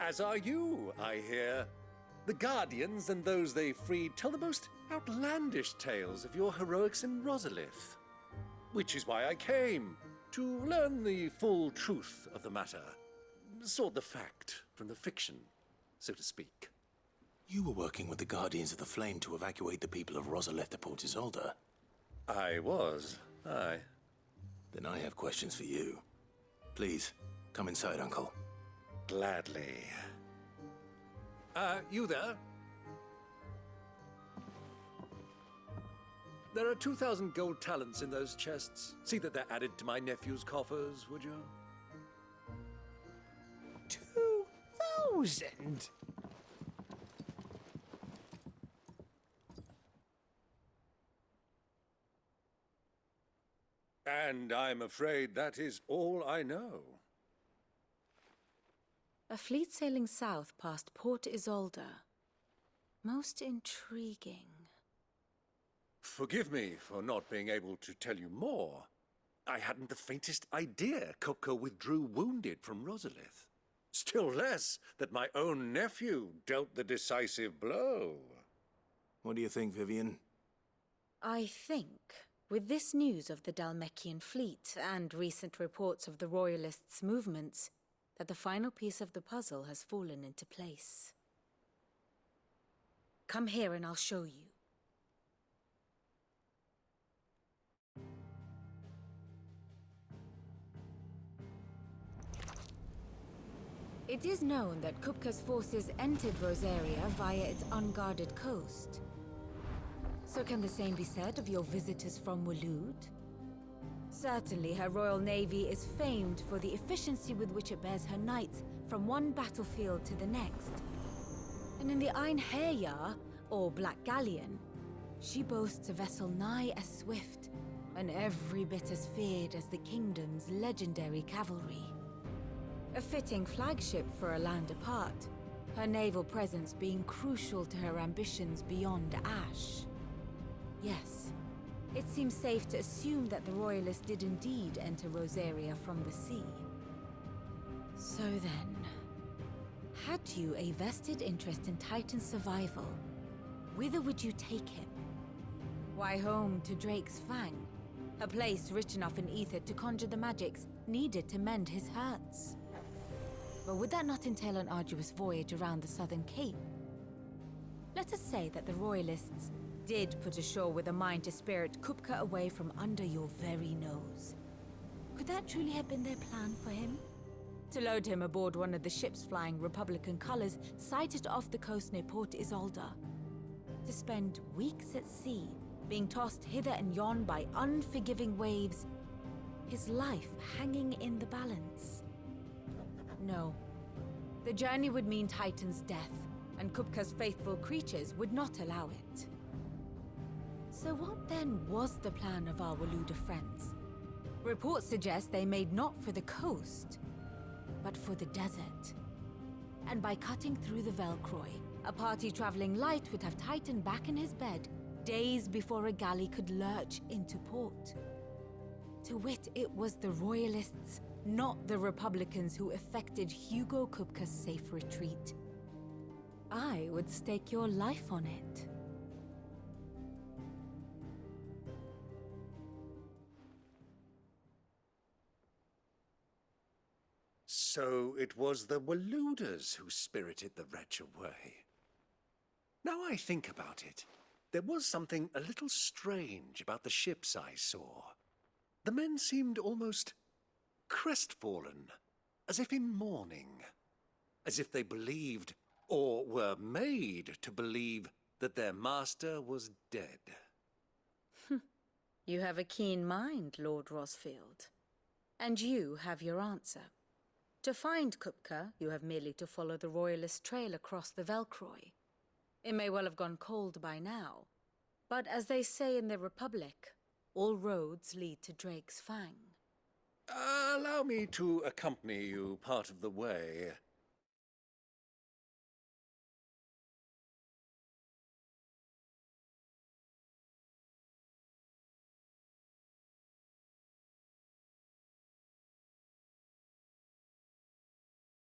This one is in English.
As are you, I hear. The Guardians and those they freed tell the most outlandish tales of your heroics in Rosalith. Which is why I came, to learn the full truth of the matter. Sort the fact from the fiction, so to speak. You were working with the Guardians of the Flame to evacuate the people of Rosalith to Port Isolde. I was, aye. Then I have questions for you. Please, come inside, Uncle. Gladly. You there? There are 2,000 gold talents in those chests. See that they're added to my nephew's coffers, would you? 2,000? And I'm afraid that is all I know. A fleet sailing south past Port Isolde. Most intriguing. Forgive me for not being able to tell you more. I hadn't the faintest idea Kupka withdrew wounded from Rosalith. Still less that my own nephew dealt the decisive blow. What do you think, Vivian? I think, with this news of the Dhalmekian fleet and recent reports of the Royalists' movements, that the final piece of the puzzle has fallen into place. Come here and I'll show you. It is known that Kupka's forces entered Rosaria via its unguarded coast. So can the same be said of your visitors from Waloed? Certainly, her Royal Navy is famed for the efficiency with which it bears her knights from one battlefield to the next. And in the Einherjar, or Black Galleon, she boasts a vessel nigh as swift and every bit as feared as the kingdom's legendary cavalry. A fitting flagship for a land apart, her naval presence being crucial to her ambitions beyond Ash. Yes. It seems safe to assume that the Royalists did indeed enter Rosaria from the sea. So then, had you a vested interest in Titan's survival, whither would you take him? Why, home to Drake's Fang, a place rich enough in ether to conjure the magics needed to mend his hurts. But would that not entail an arduous voyage around the southern cape? Let us say that the Royalists did put ashore with a mind to spirit Kupka away from under your very nose. Could that truly have been their plan for him? To load him aboard one of the ships flying Republican colors sighted off the coast near Port Isolde. To spend weeks at sea, being tossed hither and yon by unforgiving waves, his life hanging in the balance. No. The journey would mean Titan's death, and Kupka's faithful creatures would not allow it. So what then was the plan of our Waloed friends? Reports suggest they made not for the coast, but for the desert. And by cutting through the Velcroy, a party traveling light would have Titan back in his bed days before a galley could lurch into port. To wit, it was the Royalists, not the Republicans, who effected Hugo Kupka's safe retreat. I would stake your life on it. So it was the Waloeders who spirited the wretch away. Now I think about it, there was something a little strange about the ships I saw. The men seemed almost crestfallen, as if in mourning, as if they believed, or were made to believe, that their master was dead. You have a keen mind, Lord Rosfield. And you have your answer. To find Kupka, you have merely to follow the Royalist trail across the Velcroy. It may well have gone cold by now, but as they say in the Republic, all roads lead to Drake's Fang. Allow me to accompany you part of the way.